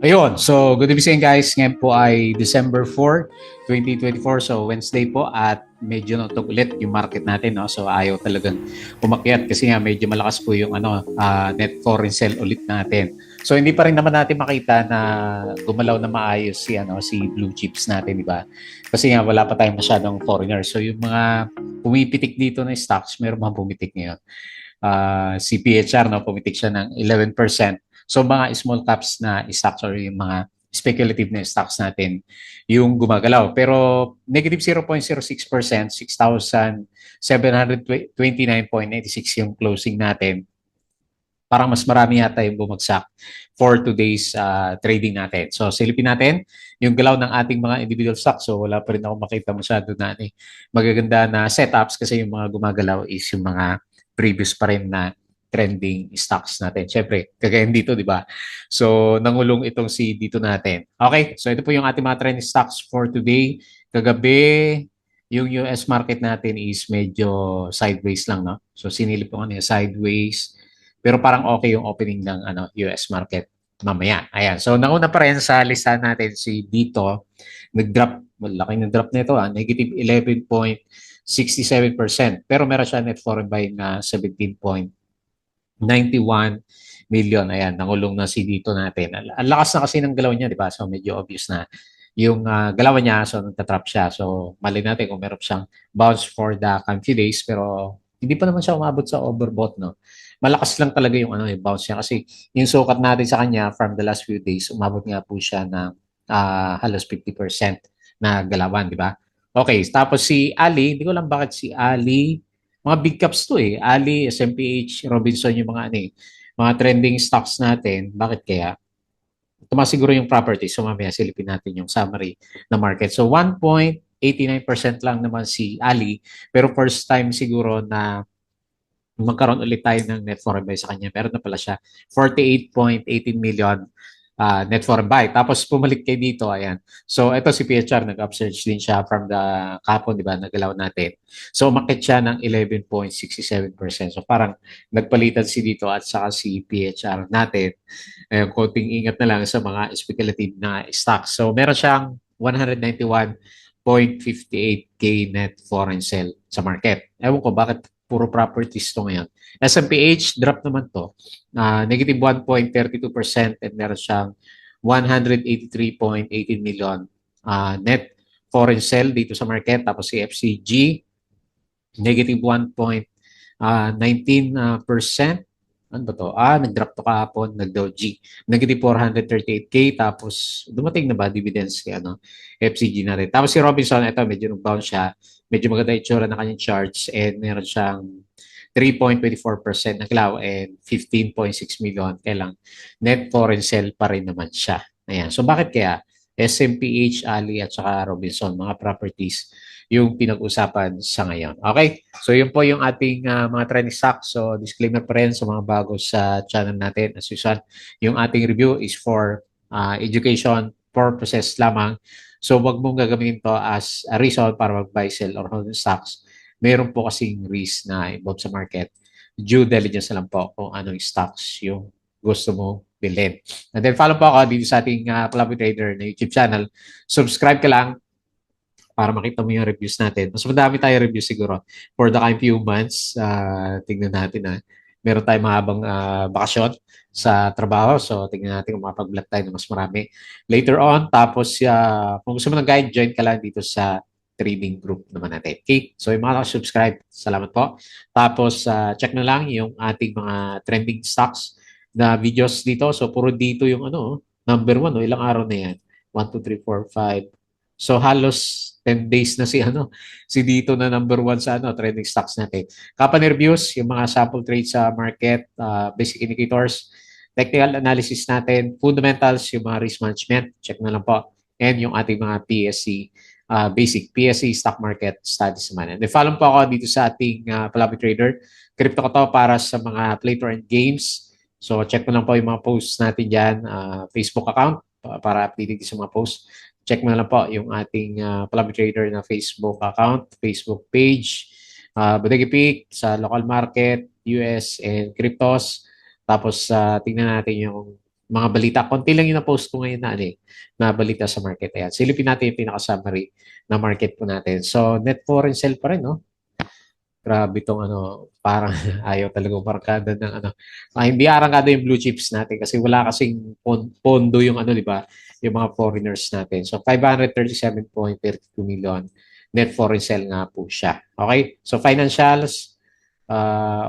Ayun, so good evening guys. Ngayon po ay December 4, 2024. So Wednesday po at medyo natog ulit yung market natin. No? So ayaw talagang umakyat kasi nga medyo malakas po yung net foreign sell ulit natin. So hindi pa rin naman natin makita na gumalaw na maayos si blue chips natin, di ba? Kasi nga wala pa tayong masyadong foreigner. So yung mga pumipitik dito na stocks, meron mga pumitik ngayon. Si PHR, no, pumitik siya ng 11%. So mga small caps na stocks or yung mga speculative na stocks natin yung gumagalaw. Pero negative 0.06%, 6,729.96 yung closing natin. Parang mas marami yata yung bumagsak for today's trading natin. So silipin natin yung galaw ng ating mga individual stocks. So wala pa rin ako makita masyado na magaganda na setups kasi yung mga gumagalaw is yung mga previous pa rin na trending stocks natin. Siyempre, kagaya dito, di ba? So, nangulong itong si dito natin. Okay, so ito po yung ating mga trending stocks for today. Kagabi, yung US market natin is medyo sideways lang, no? So, sinilip ko kanina sideways. Pero parang okay yung opening ng US market mamaya. Ayan. So, nauna pa rin sa listahan natin si dito, nag-drop, malaki ng drop nito, negative 11.67%. Pero meron siya net foreign buying na 17.91 million. Ayan, nangulong na si dito natin. Ang lakas na kasi ng galaw niya, di ba? So, medyo obvious na yung galaw niya. So, nagtatrap siya. So, mali natin kung meron siyang bounce for the coming few days. Pero, hindi pa naman siya umabot sa overbought, no? Malakas lang talaga yung bounce niya. Kasi, yung sukat natin sa kanya from the last few days, umabot nga po siya ng halos 50% na galawan, di ba? Okay, tapos si Ali, hindi ko lang bakit si Ali, mga big caps to eh. Ali, SMPH, Robinson, yung mga trending stocks natin. Bakit kaya? Tumaas siguro yung property. So mamaya silipin natin yung summary na market. So 1.89% lang naman si Ali. Pero first time siguro na magkaroon ulit tayo ng net foreign buy sa kanya. Meron na pala siya 48.18 million net foreign buy. Tapos pumalik kayo dito, ayan. So ito si PHR, nag-upsurge din siya from the kapon, di ba, nagalaw natin. So umakit siya ng 11.67%. So parang nagpalitan si dito at saka si PHR natin. Konting ingat na lang sa mga speculative na stocks. So meron siyang 191.58K net foreign sell sa market. Ewan ko bakit puro properties to ngayon. S&PH, drop naman to. Negative 1.32% and meron siyang 183.18 million net foreign sell dito sa market. Tapos si FCG, negative 1.19%. Ano ba to? Nag-drop to kahapon, nag-doji. Negative 438K, tapos dumating na ba dividends kay FCG na rin. Tapos si Robinson, ito medyo nag-bounce siya. Medyo maganda itsura na kanyang charts and meron siyang 3.24% na claw and 15.6 million. Kailang net foreign sell pa rin naman siya. Ayan. So bakit kaya SMPH, Ali at saka Robinson, mga properties yung pinag-usapan sa ngayon. Okay? So yun po yung ating mga trending stocks. So disclaimer pa rin sa mga bago sa channel natin. As usual, yung ating review is for education purposes lamang. So wag mong gagamitin to as a reason para mag-buy, sell, or hold stocks. Meron po kasing risk na involved sa market. Due diligence na lang po kung anong stocks yung gusto mo bilhin. And then follow po ako dito sa ating Club Trader na YouTube channel. Subscribe ka lang para makita mo yung reviews natin. Mas madami tayo reviews siguro for the coming few months. Tingnan natin na meron tayong mahabang bakasyon sa trabaho. So, tingnan natin kung makapag-vlog tayo na mas marami later on. Tapos, kung gusto mo ng guide, join ka lang dito sa trading group naman natin. Okay? So, yung mga subscribe, salamat po. Tapos, check na lang yung ating mga trending stocks na videos dito. So, puro dito yung number one, ilang araw na yan. 1, 2, 3, 4, 5. So, halos 10 days na si dito na number one sa trending stocks natin. Company reviews, yung mga sample trades sa market, basic indicators, technical analysis natin, fundamentals, yung mga risk management, check na lang po. And yung ating mga PSC, basic PSC stock market studies naman. And then follow po ako dito sa ating Palabi Trader. Crypto ko to para sa mga play to earn games. So check mo lang po yung mga posts natin dyan, Facebook account para updated sa mga posts. Check mo na lang po yung ating Palabi Trader na Facebook account, Facebook page, Bodega Peak sa local market, US and cryptos. Tapos tingnan natin yung mga balita. Konti lang yung na-post ko ngayon na, ano, na balita sa market. Ayan. Silipin natin yung pinaka-summary na market po natin. So, net foreign sale pa rin, no? Grabe tong ano, parang ayaw talagang markada ng ano. Hindi arangkada yung blue chips natin kasi wala kasing pondo yung ano, di ba? Yung mga foreigners natin. So 537.32 million net foreign sale nga po siya. Okay? So financials,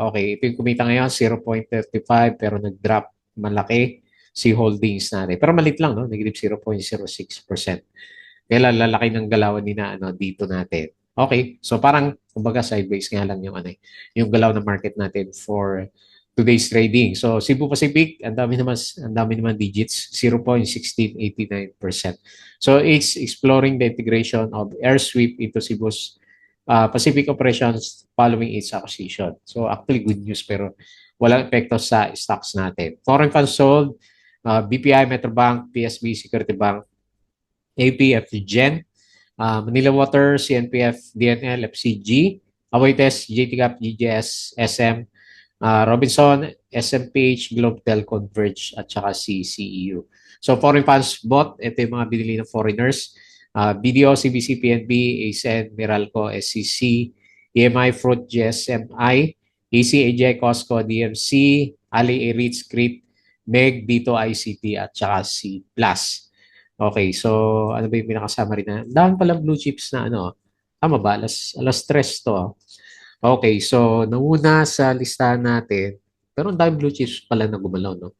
okay, ito yung kumita ngayon 0.35 pero nag-drop malaki si holdings natin. Pero malit lang, no? Negative 0.06%. Kaya lalaki ng galawan ni na ano dito natin. Okay, so parang kumbaga sideways nga lang yung ano, yung galaw ng market natin for today's trading. So Cebu Pacific, ang dami naman digits, 0.1689%. So it's exploring the integration of Airsweep into Cebu's Pacific operations following its acquisition. So actually good news pero walang epekto sa stocks natin. Foreign funds sold, BPI, Metrobank, PSB, Security Bank, AP, FGen, Manila Water, CNPF, DNL, FCG, Aboites, JTCAP, GGS, SM, Robinson, SMPH, Globetel, Converge, at saka si CEU. So foreign funds bought, ito yung mga binili ng foreigners. BDO, CBC, PNB, ASN, Meralco, SCC, EMI, Fruit, GSMI, AC, AGI, Costco, DMC, Ali, Ritz, Crete, MEG, Dito, ICT, at saka C+. Okay, so ano ba yung pinaka-summary na? Dami palang blue chips na ano. Tama ba? Alas 3 to. Okay, so nauna sa listahan natin, pero ang dami blue chips pala na gumalaw, no?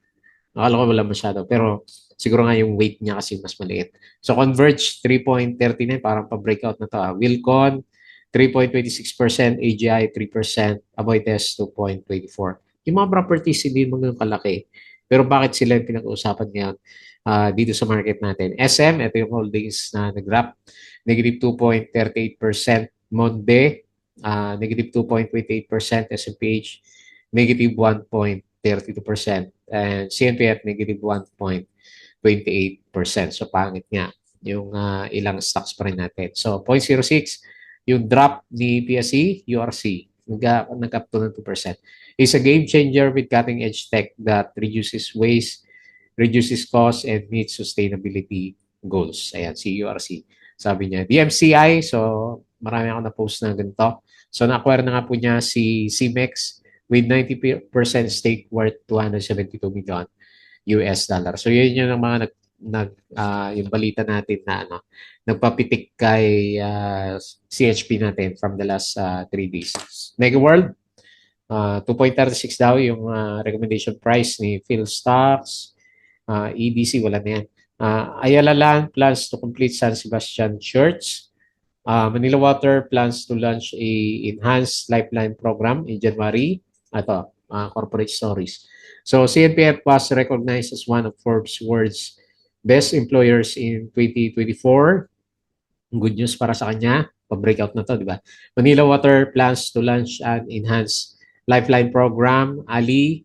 Akala ko wala masyado, pero siguro nga yung weight niya kasi mas maliit. So Converge, 3.39, parang pa-breakout na to. Wilcon, 3.26%, AGI, 3%, Aboites, 2.24. Yung mga properties, hindi mo ganun kalaki. Pero bakit sila yung pinag-uusapan ngayon dito sa market natin? SM, ito yung holdings na nag-drop, negative 2.38%. Monde, negative 2.28%. SMPH, negative 1.32%. And CNPF, negative 1.28%. So, pangit nga yung ilang stocks pa rin natin. So, 0.06, yung drop ni PSE, URC, nag-up to ng 2%. Is a game changer with cutting-edge tech that reduces waste, reduces cost, and meets sustainability goals. Ayan, si URC. Sabi niya. DMCI, so marami ako na-post na ganito. So, na-acquire na nga po niya si CMEX with 90% stake worth 272 million US dollar. So, yun yung mga yung balita natin na ano, nagpapitik kay CHP natin from the last 3 days. Mega World, 2.36 daw yung recommendation price ni PhilStocks. EDC, wala na yan. Ayala Land plans to complete San Sebastian Church. Manila Water plans to launch a enhanced lifeline program in January. Ito, corporate stories. So CNPF was recognized as one of Forbes' world's best employers in 2024. Good news para sa kanya. Pa-breakout na to, di ba? Manila Water plans to launch an enhanced lifeline program. Ali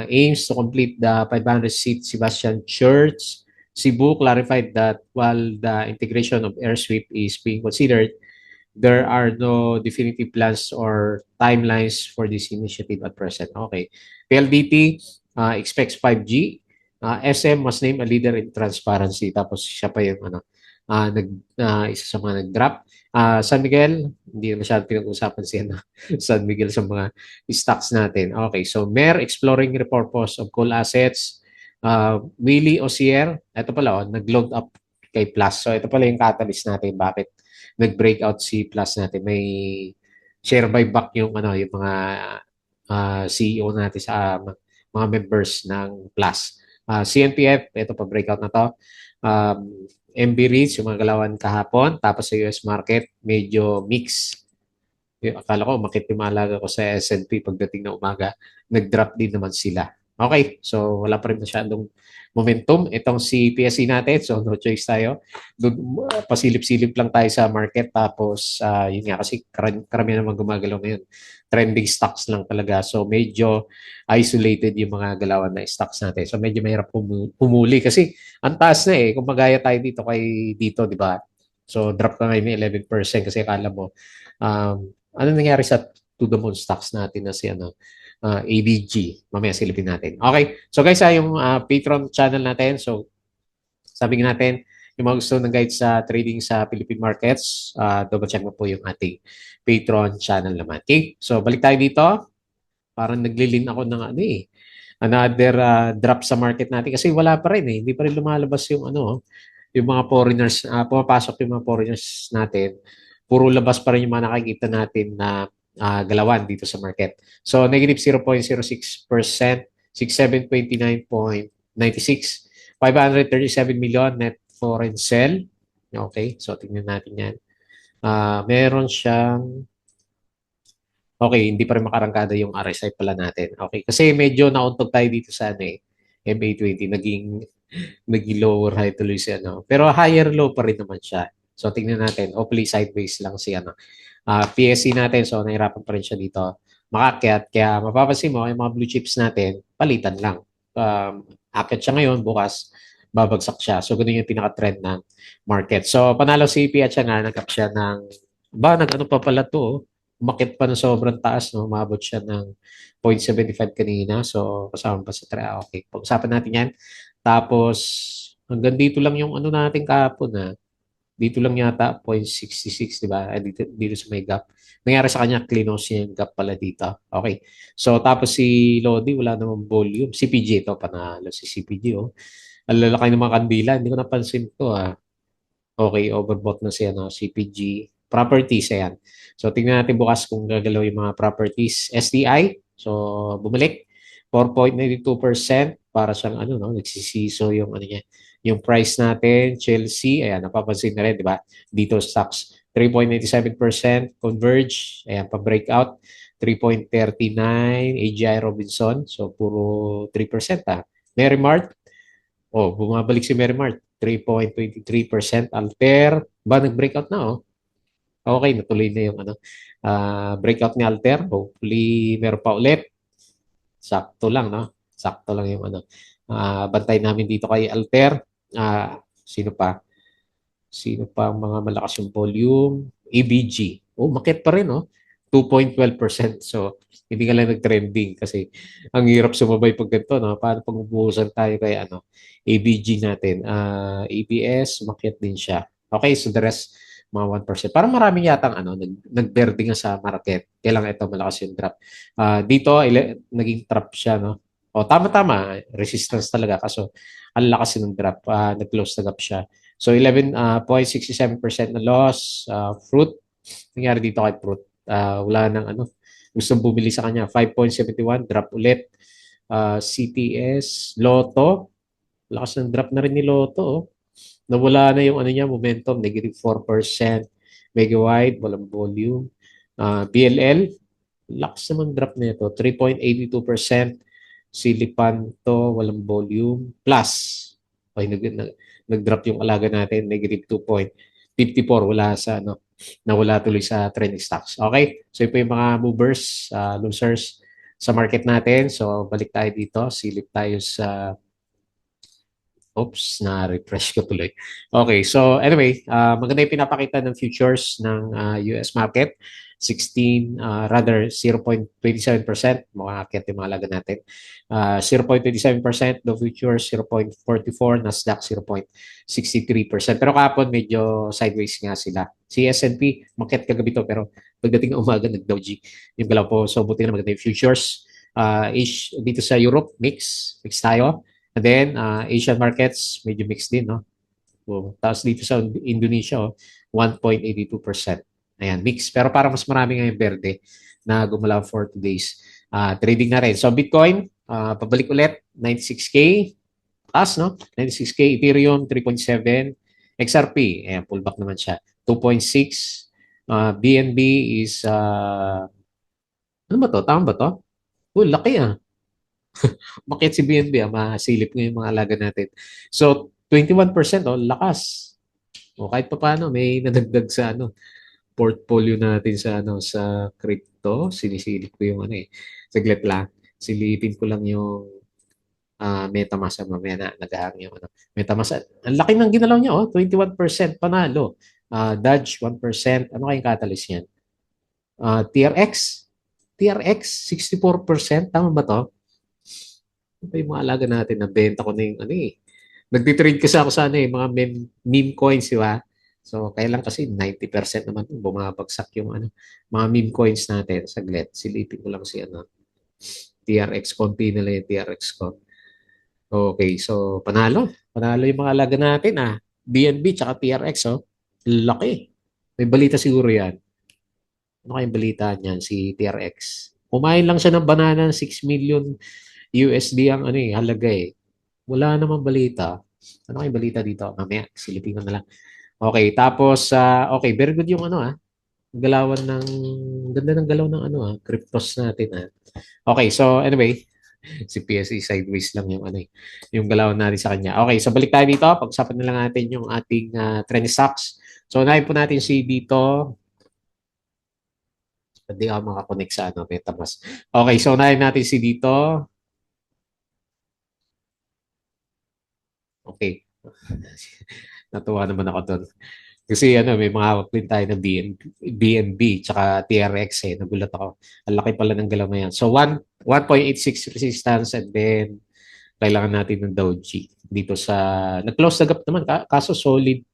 aims to complete the 500-seat Sebastian Church. Cebu clarified that while the integration of Airsweep is being considered, there are no definitive plans or timelines for this initiative at present. Okay. PLDT expects 5G. SM was named a leader in transparency. Tapos siya pa yung ano, isa sa mga nag-drop. San Miguel, hindi na masyadong pinag-usapan siya na San Miguel sa mga stocks natin. Okay, so MER exploring repurpose of coal assets. Willie Osier, ito pala, nag-load up kay Plus. So ito pala yung catalyst natin bakit nag-breakout si Plus natin. May share buyback yung ano, yung mga CEO natin sa mga members ng Plus. CNPF, ito pa breakout na to. MB REITs, yung mga galawan kahapon. Tapos sa US market, medyo mix. Akala ko, makit yung malaga ko sa S&P pagdating na umaga. Nag-drop din naman sila. Okay, so wala pa rin masyadong momentum. Itong si PSE natin, so no choice tayo. Pasilip-silip lang tayo sa market. Tapos, yun nga, kasi karamihan naman gumagalaw ngayon. Trending stocks lang talaga. So, medyo isolated yung mga galawan na stocks natin. So, medyo mahirap pumuli kasi ang taas na eh. Kung magaya tayo dito kay dito, di ba? So, drop ka ngayon ng 11% kasi akala mo, ano nangyari sa to the moon stocks natin na si ano, ABG. Mamaya silipin natin. Okay. So guys, yung Patreon channel natin. So sabi nga natin, yung mga gusto ng guide sa trading sa Philippine markets, double check mo po yung ating Patreon channel naman. Okay? So balik tayo dito. Parang naglilin ako ng ano eh. Another drop sa market natin kasi wala pa rin eh. Hindi pa rin lumalabas yung ano, yung mga foreigners, pumapasok yung mga foreigners natin. Puro labas pa rin yung mga nakikita natin na galawan dito sa market. So negative 0.06%, 6729.96, 537 million net foreign sell. Okay, so tingnan natin yan. Meron siyang okay, hindi pa rin makarangkada yung RSI pala natin. Okay, kasi medyo nauntog tayo dito sa ano eh, MA20, naging lower high tuloy si ano. Pero higher low pa rin naman siya. So tingnan natin, hopefully sideways lang si ano. PSC natin, so nahirapan pa rin siya dito makakyat. Kaya mapapansin mo, yung mga blue chips natin, palitan lang. Akyat siya ngayon, bukas, babagsak siya. So, ganun yung pinaka-trend ng market. So, panalo si Fiat siya nga, nag-up siya ng, nag-ano pa pala to, oh. Umakit pa ng sobrang taas, no? Umabot siya ng 0.75 kanina. So, kasama pa sa try. Okay, pag-usapan natin yan. Tapos, hanggang dito lang yung ano natin kahapon, ha. Dito lang yata, 0.66, di ba? Dito sa may gap. Nangyari sa kanya, cleanose yung gap pala dito. Okay. So, tapos si Lodi, wala namang volume. CPG ito, panalo si CPG, oh. Ang lalaki ng mga kandila. Hindi ko napansin to, ah. Okay, overbought na si ano, CPG. Properties, ayan. So, tingnan natin bukas kung gagalaw yung mga properties. STI, so, bumalik. 4.92% para siyang ano, no, nagsisiso yung ano niya. Yung price natin, Chelsea, ayan, napapansin na rin, di ba? Dito stocks, 3.97%, Converge, ayan, pa-breakout, 3.39, AGI Robinson, so puro 3% ah. Merrimart, oh, bumabalik si Merrimart, 3.23%, Alter, ba nag-breakout na oh. Okay, natuloy na yung ano, breakout ni Alter. Hopefully, meron pa ulit. Sakto lang, no? Sakto lang yung ano. Bantay namin dito kay Alter. Sino pa? Sino pa ang mga malakas yung volume? ABG. Oh, makit pa rin, no? 2.12%. So, hindi ka lang nag-trending kasi ang hirap sumabay pag ganito, no? Paano pag ubuhusan tayo kay ano, ABG natin? ABS, makit din siya. Okay, so the rest, mga 1%. Parang marami yatang ano, nagberde nga sa market. Kailangan ito malakas yung drop. Dito, naging trap siya, no? O, tama-tama, resistance talaga. Kaso, ang lakas ng drop. Nag-close na gap siya. So 11.67% na loss. Fruit, nangyari dito kay Fruit. Wala nang ano, gustong bumili sa kanya. 5.71, drop ulit. CTS, Lotto, lakas ng drop na rin ni Lotto. Oh. Nawala na yung ano niya, momentum, negative 4%. Megawide, walang volume. BLL, lakas naman drop nito, 3.82%. Silipanto, walang volume. Plus, okay, nag-drop yung alaga natin, negative 2.54, wala sa ano, nawala tuloy sa trending stocks. Okay? So, ito yung mga movers, losers sa market natin. So, balik tayo dito. Silip tayo sa oops, na-refresh ko tuloy. Okay, so anyway, maganda yung pinapakita ng futures ng US market. 16, rather 0.27%, makakakit yung mga laga natin. 0.27%, the futures 0.44, Nasdaq 0.63%. Pero kahapon medyo sideways nga sila. Si S&P, makit kagabi to, pero pagdating ng umaga, nag-Dow G. Yung galaw po, so buti na maganda yung futures. Dito sa Europe, mix tayo. And then, Asian markets, medyo mixed din, no? So, tapos dito sa Indonesia, 1.82%. Ayan, mix. Pero parang mas marami ngayon berde na gumalaw for 2 days. Trading na rin. So, Bitcoin, pabalik ulit, 96K. Taas, no? 96K. Ethereum, 3.7. XRP, ayan, pullback naman siya. 2.6. BNB is, ano ba to? Tama ba to? Laki ah. Umakyat si BNB, masilip nga yung mga alaga natin. So, 21%, oh, lakas. O kahit pa paano, may nadagdag sa ano, portfolio natin sa ano sa crypto. Sinisilip ko yung ano eh. Saglit lang. Silipin ko lang yung MetaMask. Mamaya na, nag-hang yung ano. MetaMask. Ang laki ng ginalaw niya, oh, 21% panalo. Dodge, 1%. Ano kayong catalyst yan? TRX, TRX, 64%. Tama ba to? Ano ba yung mga alaga natin na benta ko na yung ano eh. Nagtitrade kasi ako sa ano eh, mga meme coins, di ba? So, kailan kasi 90% naman bumabagsak yung ano, mga meme coins natin. Saglit, silipin ko lang si ano, TRX, konti na lang yung TRX ko. Okay, so panalo. Panalo yung mga alaga natin ah. BNB tsaka TRX oh. Laki. May balita siguro yan. Ano kayong balita niyan si TRX? Kumain lang siya ng banana ng 6 million USD ang ano eh, halaga eh. Wala namang balita. Ano kayong balita dito? Mamaya, silipin ko na lang. Okay, tapos okay, very good yung ano ah. Galawan ng ganda ng galaw ng ano cryptos natin ah. Okay, so anyway, si PSE sideways lang yung ano eh, yung galaw natin sa kanya. Okay, so balik tayo dito. Pag-usapan na lang natin yung ating trend stocks. So unahin po natin si dito. Hindi ako makakonect sa ano, MetaMask. Okay, so unahin natin si dito. Okay. Natuwa naman ako doon. Kasi ano, may mga hawak din tayo na BNB tsaka TRX eh. Nagulat ako. Ang laki pala ng galaw na yan. So 1.86 resistance and then kailangan natin ng Dow G dito sa nag-close the gap naman kaso solid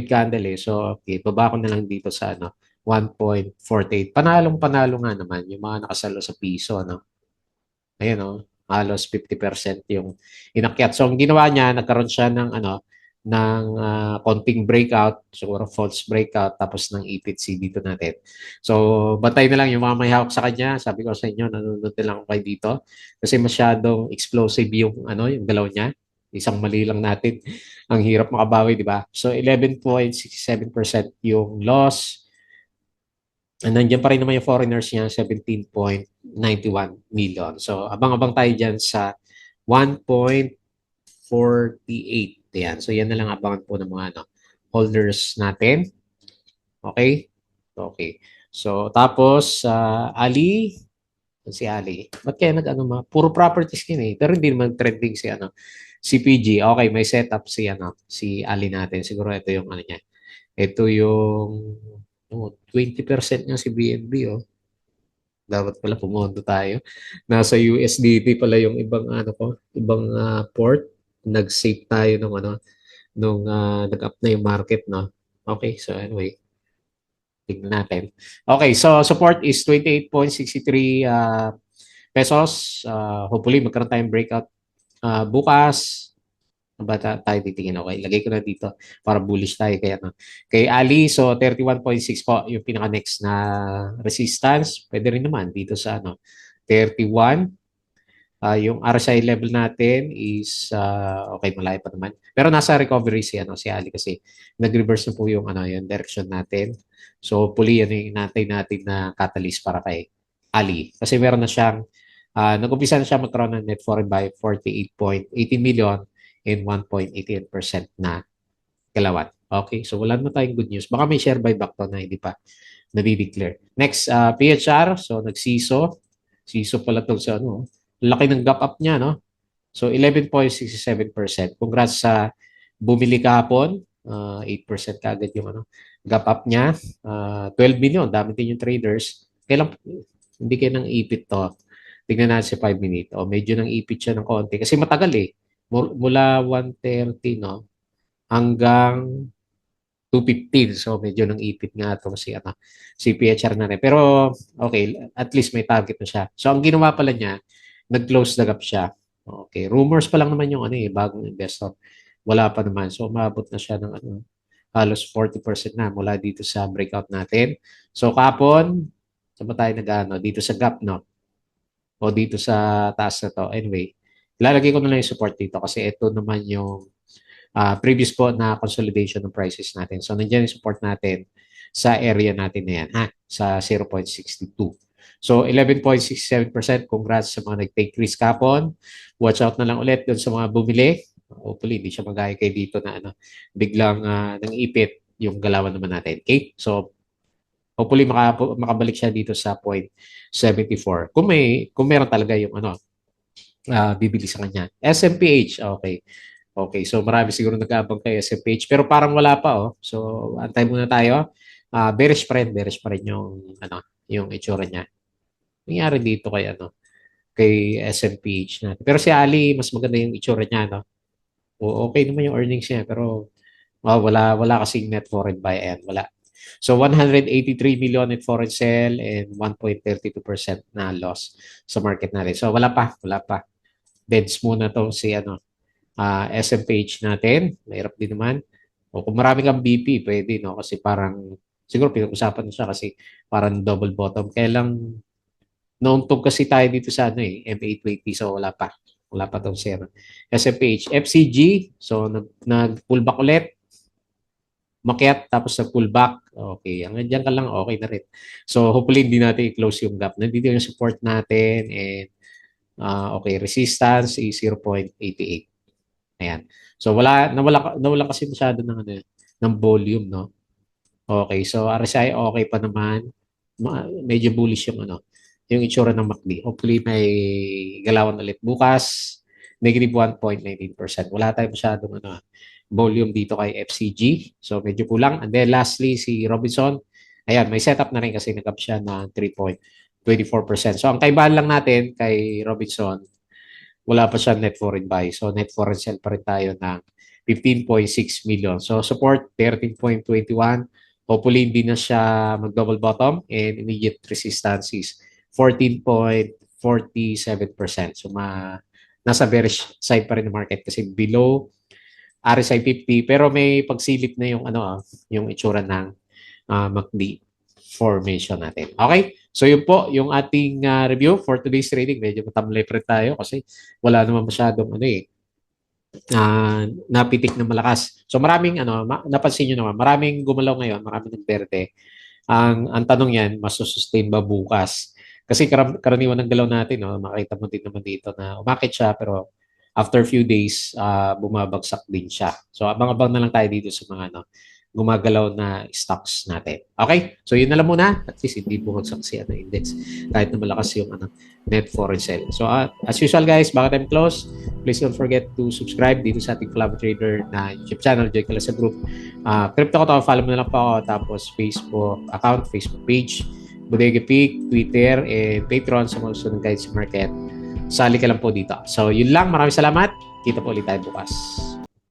candle eh. So okay, baba ko na lang dito sa ano 1.48. Panalong-panalo nga naman yung mga nakasalo sa piso ano. Ayun oh, halos 50% yung inakyat. So ang ginawa niya, nagkaroon siya ng ano ng konting breakout, siguro false breakout tapos ng EPC dito natin. So bantay na lang yung mga may hawak sa kanya. Sabi ko sa inyo, nanonood na lang ako kayo dito kasi masyadong explosive yung ano, yung galaw niya. Isang mali lang natin. Ang hirap makabawi, di ba? So 11.67% yung loss. And nandiyan pa rin naman yung foreigners niya, 17.91 million. So, abang-abang tayo dyan sa 1.48. Yan. So, yan na lang abangan po ng mga ano, holders natin. Okay? Okay. So, tapos, Ali, si Ali. Ba't kaya nag-ano puro properties yun eh. Pero hindi naman trending si ano, si PG. Okay, may setup si ano, si Ali natin. Siguro ito yung ano niya. Ito yung 20% nga si BNB oh. Dapat pala pumondo tayo. Nasa USDT pala yung ibang ano ko, ibang port. Nag-save tayo nung ano, nung nag-up na yung market, no? Okay, so anyway, tignan natin. Okay, so support is 28.63 pesos. Hopefully magkaroon tayong breakout bukas. Ba tayo titingin? Okay, lagay ko na dito para bullish tayo kay ano. Kay Ali, so 31.6 po yung pinaka next na resistance. Pwede rin naman dito sa ano 31. Yung RSI level natin is okay, malayo pa naman. Pero nasa recovery si ano si Ali kasi nag-reverse na po yung ano yung direction natin. So hopefully yan yung natin na catalyst para kay Ali. Kasi meron na siyang nag-umpisa na siya magkaroon ng net foreign buy 48.18 million and 1.88% na galawan. Okay, so wala naman tayong good news. Baka may share buyback to na hindi pa nadi-declare. Next, PHR. So, nagsiso. Siso pala to sa ano. Laki ng gap up niya, no? So, 11.67%. Congrats sa bumili kahapon. 8% kagad yung ano, gap up niya. 12 million. Dami din yung traders. Kailan, hindi kayo nang ipit to. Tingnan natin sa 5 minutes. O, medyo nang ipit siya ng konti. Kasi matagal eh. Mula 130, no? Hanggang 215. So medyo nang ipit nga itong si, ano, si PHR na rin. Pero okay, at least may target na siya. So ang ginawa pala niya, nag-close the gap siya. Okay, rumors pa lang naman yung ano eh, bagong investor. Wala pa naman. So umabot na siya ng ano, halos 40% na mula dito sa breakout natin. So kapon, saan ba tayo nag-ano? Dito sa gap, no? O dito sa taas na to. Anyway, ilalagay ko na lang yung support dito kasi ito naman yung previous po na consolidation ng prices natin. So, nandiyan yung support natin sa area natin na yan, ha? Sa 0.62. So, 11.67%. Congrats sa mga nag-take risk kapon. Watch out na lang ulit doon sa mga bumili. Hopefully, hindi siya magaya kay dito na ano, biglang nang ipit yung galawan naman natin. Okay? So, hopefully makabalik siya dito sa 0.74. Kung meron talaga yung ano, bibili sa kanya. SMPH, okay. Okay, so marami siguro nag-aabang kay SMPH pero parang wala pa oh. So antay muna tayo. Bearish pa rin yung ano, yung itsura niya. nangyari dito kay SMPH natin. Pero si Ali, mas maganda yung itsura niya, no? O, okay naman yung earnings niya, pero wala kasing net foreign buy. Ayan, wala. So 183 million net foreign sell and 1.32% na loss sa market natin. So wala pa. Deads muna to si SMPH natin. Mahirap din naman. O kung marami kang BP, pwede, no? Kasi parang, siguro pinag-usapan na siya kasi parang double bottom. Kaya lang, nauntog kasi tayo dito sa MA20. So wala pa. Wala pa tong zero. SMPH. FCG, so nag-pullback ulit. Makiat tapos nag-pullback. Okay, hanggang dyan ka lang, okay na rin. So hopefully hindi natin i-close yung gap. Nandito yung support natin and okay, resistance is 0.88. Ayan. So nawala kasi masyado ng volume, no? Okay, so RSI okay pa naman. Medyo bullish yung itsura ng MACD. Hopefully may galawan ulit bukas. Negative 1.19%. Wala tayong masyadong volume dito kay FCG. So medyo kulang. And then lastly, si Robinson. Ayan, may setup na rin kasi nag-up siya na 3.24%. So ang kaibahan lang natin kay Robinson, wala pa siya net foreign buy. So net foreign sell pa rin tayo ng 15.6 million. So support 13.21. Hopefully hindi na siya mag-double bottom and immediate resistance is 14.47%. So nasa bearish side pa rin ng market kasi below RSI 50 pero may pagsilip na yung itsura ng MACD formation natin. Okay? So yun po yung ating review for today's trading. Medyo matamlay pa rin tayo kasi wala naman masyadong napitik na malakas. So maraming napansin niyo naman, maraming gumalaw ngayon, maraming nagberde. Ang tanong yan, masusustain ba bukas? Kasi karaniwan ng galaw natin, makita mo din naman dito na umakit siya pero after few days, bumabagsak din siya. So abang-abang na lang tayo dito sa mga gumagalaw na stocks natin. Okay? So yun na lang muna. At least hindi bumagsak si index kahit na malakas yung net foreign sell. So as usual guys, bago tayo close, please don't forget to subscribe dito sa ating Flava Trader na YouTube channel, Joy Calasa Group. Crypto ko to, follow mo na lang po ako. Tapos Facebook account, Facebook page, Bodega Peak, Twitter, and Patreon sa mga sunod guides sa market. Sali ka lang po dito. So yun lang. Maraming salamat. Kita po ulit tayo bukas.